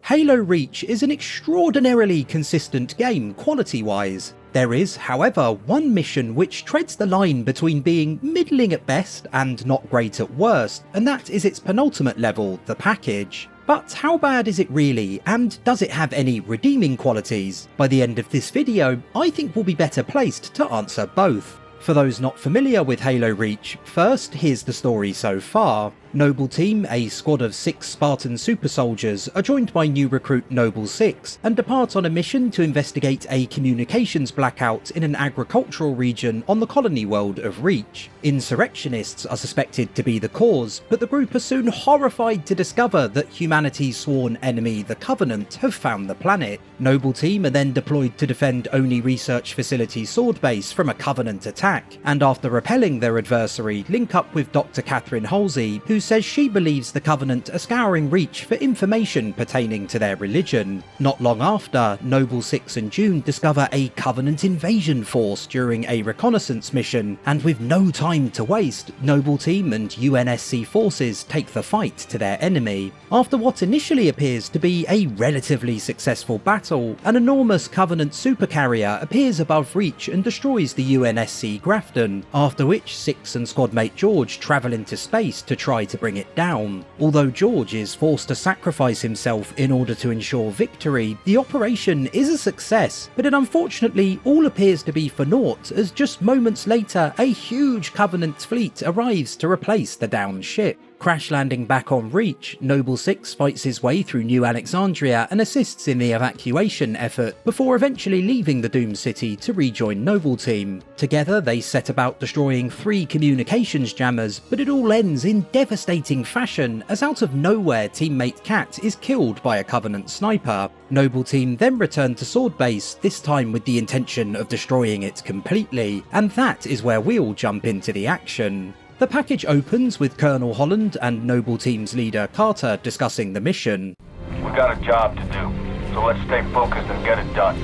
Halo Reach is an extraordinarily consistent game quality-wise. There is, however, one mission which treads the line between being middling at best and not great at worst, and that is its penultimate level, the package. But how bad is it really, and does it have any redeeming qualities? By the end of this video, I think we'll be better placed to answer both. For those not familiar with Halo Reach, first here's the story so far. Noble Team, a squad of 6 Spartan super soldiers, are joined by new recruit Noble 6 and depart on a mission to investigate a communications blackout in an agricultural region on the colony world of Reach. Insurrectionists are suspected to be the cause, but the group are soon horrified to discover that humanity's sworn enemy, the Covenant, have found the planet. Noble Team are then deployed to defend Oni Research Facility sword base from a Covenant attack, and after repelling their adversary, link up with Dr. Catherine Halsey, who says she believes the Covenant are scouring Reach for information pertaining to their religion. Not long after, Noble 6 and June discover a Covenant invasion force during a reconnaissance mission, and with no time to waste, Noble Team and UNSC forces take the fight to their enemy. After what initially appears to be a relatively successful battle, an enormous Covenant supercarrier appears above Reach and destroys the UNSC Grafton, after which Six and squadmate George travel into space to try to bring it down. Although George is forced to sacrifice himself in order to ensure victory, the operation is a success, but it unfortunately all appears to be for naught, as just moments later a huge Covenant fleet arrives to replace the downed ship. Crash landing back on Reach, Noble 6 fights his way through New Alexandria and assists in the evacuation effort, before eventually leaving the doomed city to rejoin Noble Team. Together they set about destroying 3 communications jammers, but it all ends in devastating fashion, as out of nowhere teammate Kat is killed by a Covenant sniper. Noble Team then return to Sword Base, this time with the intention of destroying it completely, and that is where we'll jump into the action. The package opens with Colonel Holland and Noble Team's leader Carter discussing the mission. We got a job to do, so let's stay focused and get it done.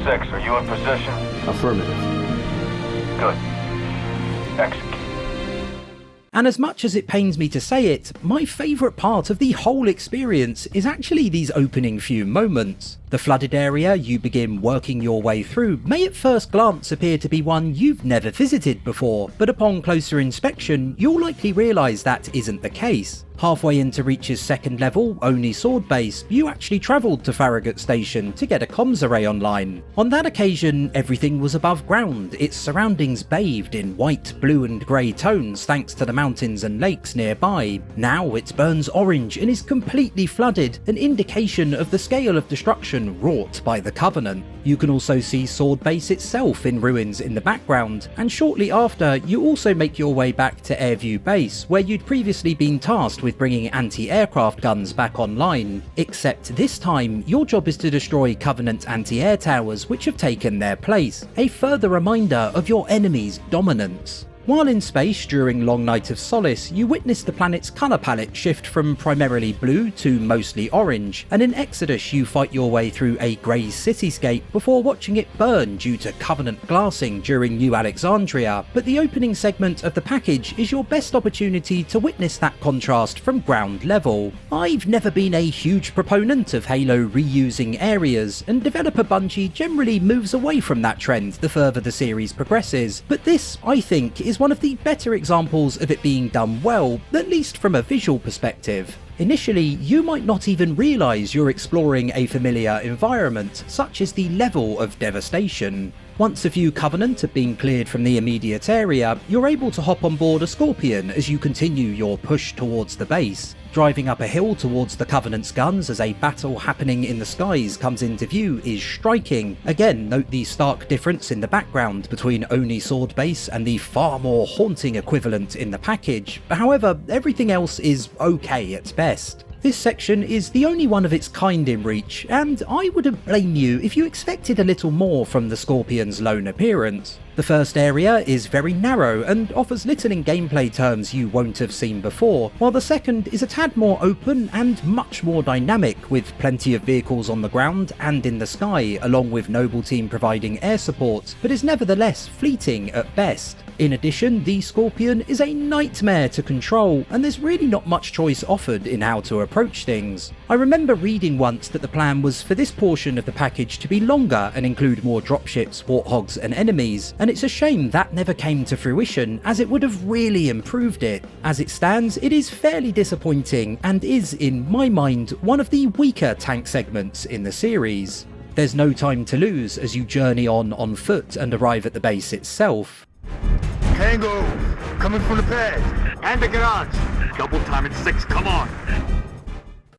6, are you in position? Affirmative. Good. Execute. And as much as it pains me to say it, my favourite part of the whole experience is actually these opening few moments. The flooded area you begin working your way through may at first glance appear to be one you've never visited before, but upon closer inspection you'll likely realise that isn't the case. Halfway into Reach's second level, Oni Sword Base, you actually travelled to Farragut Station to get a comms array online. On that occasion, everything was above ground, its surroundings bathed in white, blue and grey tones thanks to the mountains and lakes nearby. Now it burns orange and is completely flooded, an indication of the scale of destruction wrought by the Covenant. You can also see Sword Base itself in ruins in the background, and shortly after you also make your way back to Airview Base, where you'd previously been tasked with bringing anti-aircraft guns back online, except this time your job is to destroy Covenant anti-air towers which have taken their place, a further reminder of your enemy's dominance. While in space during Long Night of Solace, you witness the planet's colour palette shift from primarily blue to mostly orange, and in Exodus you fight your way through a grey cityscape before watching it burn due to Covenant glassing during New Alexandria, but the opening segment of the package is your best opportunity to witness that contrast from ground level. I've never been a huge proponent of Halo reusing areas, and developer Bungie generally moves away from that trend the further the series progresses, but this, I think, is one of the better examples of it being done well, at least from a visual perspective. Initially, you might not even realise you're exploring a familiar environment, such is the level of devastation. Once a few Covenant have been cleared from the immediate area, you're able to hop on board a Scorpion as you continue your push towards the base. Driving up a hill towards the Covenant's guns as a battle happening in the skies comes into view is striking. Again, note the stark difference in the background between Oni Sword Base and the far more haunting equivalent in the package. However, everything else is okay at best. This section is the only one of its kind in Reach, and I wouldn't blame you if you expected a little more from the Scorpion's lone appearance. The first area is very narrow and offers little in gameplay terms you won't have seen before, while the second is a tad more open and much more dynamic, with plenty of vehicles on the ground and in the sky, along with Noble Team providing air support, but is nevertheless fleeting at best. In addition, the Scorpion is a nightmare to control, and there's really not much choice offered in how to approach things. I remember reading once that the plan was for this portion of the package to be longer and include more dropships, warthogs and enemies, and it's a shame that never came to fruition, as it would have really improved it. As it stands, it is fairly disappointing and is, in my mind, one of the weaker tank segments in the series. There's no time to lose as you journey on foot and arrive at the base itself. Tango, coming from the pad. And the garage. Double time at 6, come on.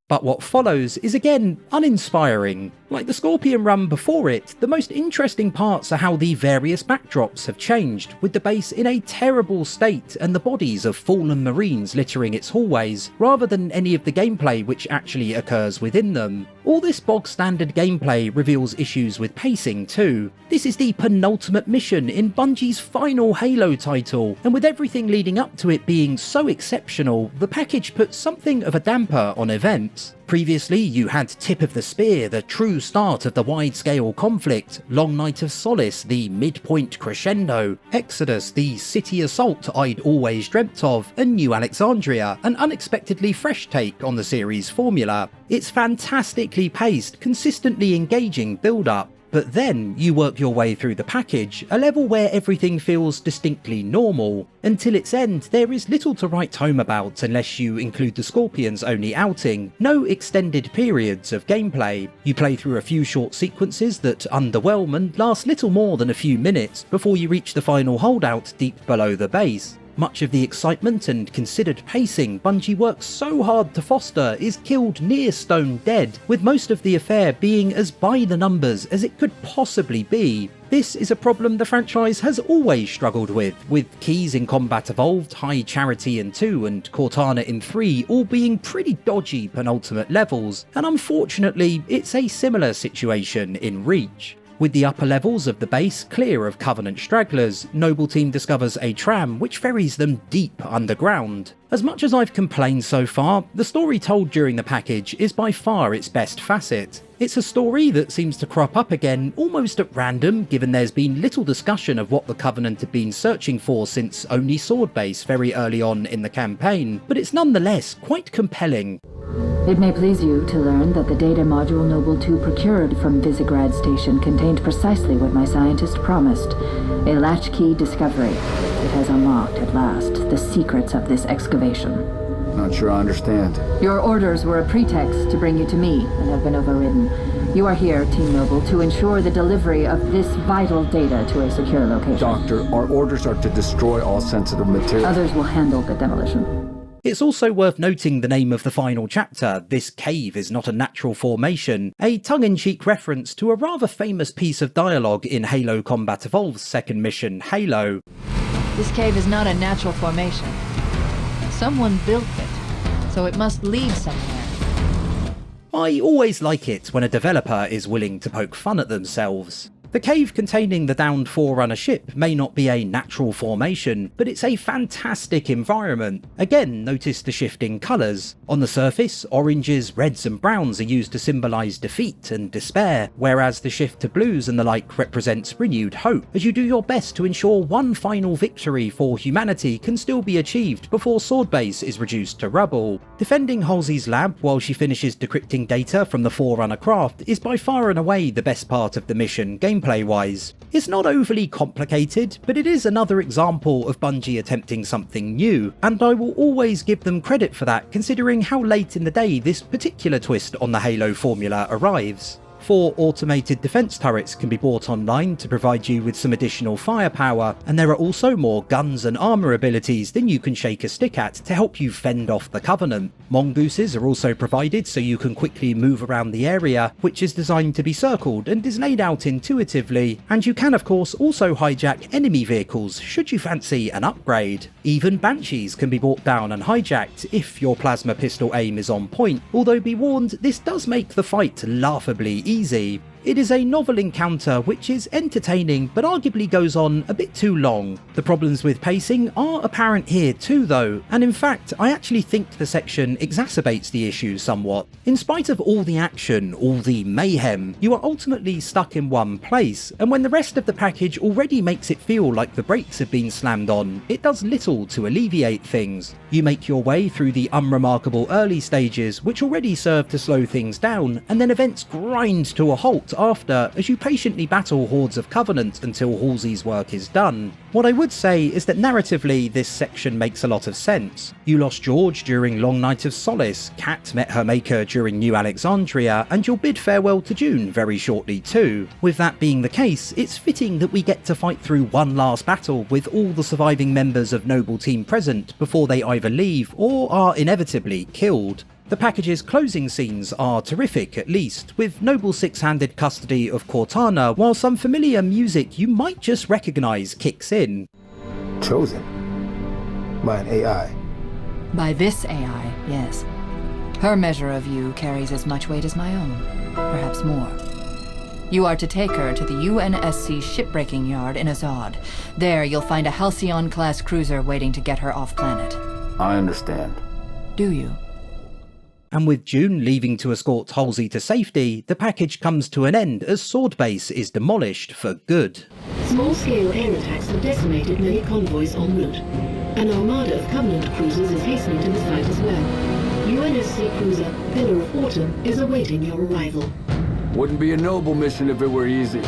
But what follows is again uninspiring. Like the Scorpion run before it, the most interesting parts are how the various backdrops have changed, with the base in a terrible state and the bodies of fallen Marines littering its hallways, rather than any of the gameplay which actually occurs within them. All this bog standard gameplay reveals issues with pacing too. This is the penultimate mission in Bungie's final Halo title, and with everything leading up to it being so exceptional, the package puts something of a damper on events. Previously, you had Tip of the Spear, the true start of the wide-scale conflict, Long Night of Solace, the midpoint crescendo, Exodus, the city assault I'd always dreamt of, and New Alexandria, an unexpectedly fresh take on the series formula. It's fantastically paced, consistently engaging build-up. But then you work your way through the package, a level where everything feels distinctly normal. Until its end, there is little to write home about unless you include the Scorpion's only outing, no extended periods of gameplay. You play through a few short sequences that underwhelm and last little more than a few minutes before you reach the final holdout deep below the base. Much of the excitement and considered pacing Bungie works so hard to foster is killed near stone dead, with most of the affair being as by the numbers as it could possibly be. This is a problem the franchise has always struggled with Keys in Combat Evolved, High Charity in 2 and Cortana in 3 all being pretty dodgy penultimate levels, and unfortunately it's a similar situation in Reach. With the upper levels of the base clear of Covenant stragglers, Noble Team discovers a tram which ferries them deep underground. As much as I've complained so far, the story told during the package is by far its best facet. It's a story that seems to crop up again almost at random, given there's been little discussion of what the Covenant have been searching for since only Sword Base very early on in the campaign, but it's nonetheless quite compelling. It may please you to learn that the data module Noble 2 procured from Visegrad Station contained precisely what my scientist promised, a latchkey discovery. It has unlocked, at last, the secrets of this excavation. Not sure I understand. Your orders were a pretext to bring you to me and have been overridden. You are here, Team Noble, to ensure the delivery of this vital data to a secure location. Doctor, our orders are to destroy all sensitive material. Others will handle the demolition. It's also worth noting the name of the final chapter, This Cave is Not a Natural Formation, a tongue-in-cheek reference to a rather famous piece of dialogue in Halo Combat Evolved's second mission, Halo. This cave is not a natural formation. Someone built it, so it must lead somewhere. I always like it when a developer is willing to poke fun at themselves. The cave containing the downed Forerunner ship may not be a natural formation, but it's a fantastic environment. Again, notice the shifting colours. On the surface, oranges, reds and browns are used to symbolise defeat and despair, whereas the shift to blues and the like represents renewed hope, as you do your best to ensure one final victory for humanity can still be achieved before Sword Base is reduced to rubble. Defending Halsey's lab while she finishes decrypting data from the Forerunner craft is by far and away the best part of the mission gameplay-wise. It's not overly complicated, but it is another example of Bungie attempting something new, and I will always give them credit for that considering how late in the day this particular twist on the Halo formula arrives. 4 automated defense turrets can be bought online to provide you with some additional firepower, and there are also more guns and armor abilities than you can shake a stick at to help you fend off the Covenant. Mongooses are also provided so you can quickly move around the area, which is designed to be circled and is laid out intuitively, and you can of course also hijack enemy vehicles should you fancy an upgrade. Even Banshees can be brought down and hijacked if your plasma pistol aim is on point, although be warned, this does make the fight laughably easy. It is a novel encounter which is entertaining but arguably goes on a bit too long. The problems with pacing are apparent here too though, and in fact I actually think the section exacerbates the issue somewhat. In spite of all the action, all the mayhem, you are ultimately stuck in one place, and when the rest of the package already makes it feel like the brakes have been slammed on, it does little to alleviate things. You make your way through the unremarkable early stages which already serve to slow things down, and then events grind to a halt after as you patiently battle hordes of Covenant until Halsey's work is done. What I would say is that narratively this section makes a lot of sense. You lost George during Long Night of Solace, Kat met her maker during New Alexandria, and you'll bid farewell to June very shortly too. With that being the case, it's fitting that we get to fight through one last battle with all the surviving members of Noble Team present before they either leave or are inevitably killed. The package's closing scenes are terrific at least, with Noble's six-handed custody of Cortana, while some familiar music you might just recognise kicks in. Chosen? By an AI? By this AI, yes. Her measure of you carries as much weight as my own, perhaps more. You are to take her to the UNSC shipbreaking yard in Azad. There you'll find a Halcyon-class cruiser waiting to get her off-planet. I understand. Do you? And with June leaving to escort Halsey to safety, the package comes to an end as Swordbase is demolished for good. Small-scale air attacks have decimated many convoys en route. An armada of Covenant cruisers is hastening to the site as well. UNSC cruiser Pillar of Autumn is awaiting your arrival. Wouldn't be a noble mission if it were easy.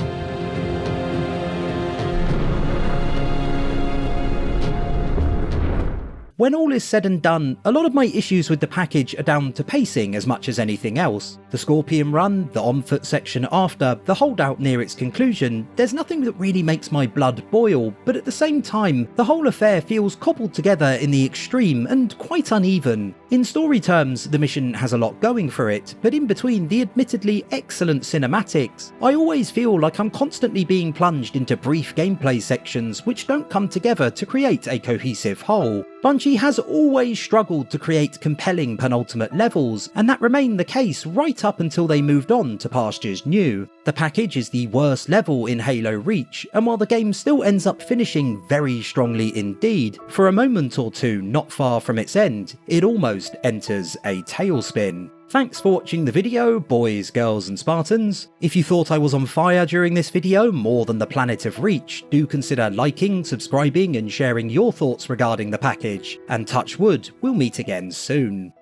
When all is said and done, a lot of my issues with the package are down to pacing as much as anything else. The Scorpion run, the on-foot section after, the holdout near its conclusion, there's nothing that really makes my blood boil, but at the same time, the whole affair feels cobbled together in the extreme and quite uneven. In story terms, the mission has a lot going for it, but in between the admittedly excellent cinematics, I always feel like I'm constantly being plunged into brief gameplay sections which don't come together to create a cohesive whole. Bungie has always struggled to create compelling penultimate levels, and that remained the case right up until they moved on to pastures new. The package is the worst level in Halo Reach, and while the game still ends up finishing very strongly indeed, for a moment or two not far from its end, it almost enters a tailspin. Thanks for watching the video, boys, girls and Spartans. If you thought I was on fire during this video more than the planet of Reach, do consider liking, subscribing and sharing your thoughts regarding the package, and touch wood, we'll meet again soon.